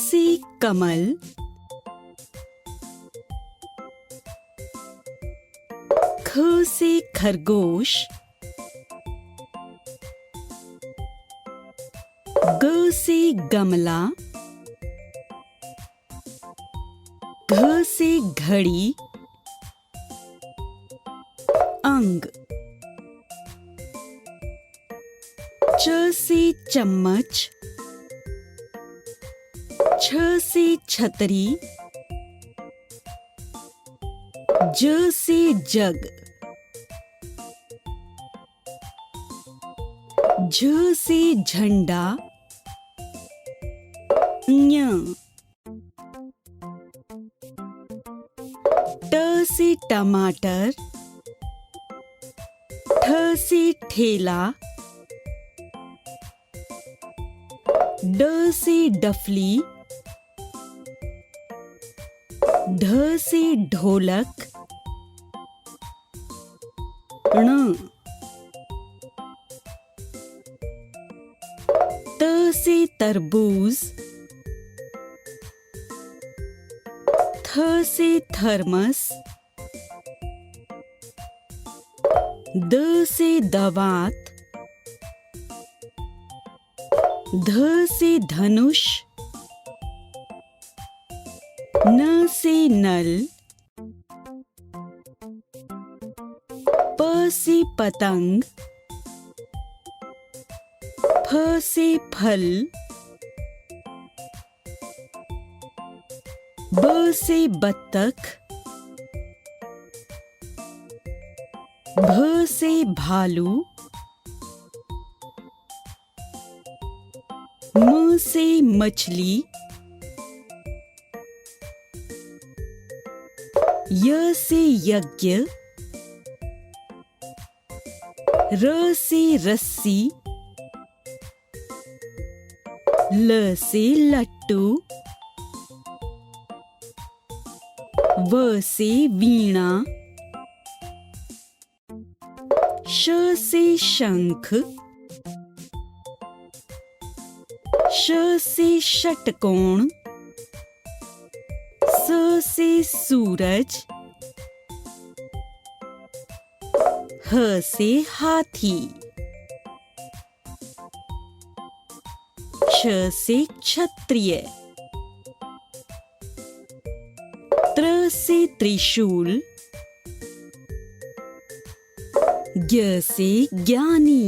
से कमल, ख से खरगोश, ग से गमला, घ से घड़ी, अंग, च से चम्मच, छ से छतरी, ज से जग, झ से झंडा, ञ, ट से टमाटर, ठ से ठेला, ड से डफली, ढ से ढोलक, ण, त से तरबूज, थ से थर्मस, द से दवात, ध से धनुष, न से नल, प से पतंग, फ से फल, ब से बत्तख, भ से भालू, म से मछली, य से यज्ञ, र से रस्सी, ल से लट्टू, व से वीणा, श से शंख, श से षटकोण, स से सूरज, ह से हाथी, छ से क्षत्रिय, त्र से त्रिशूल, ज्ञ से ज्ञानी,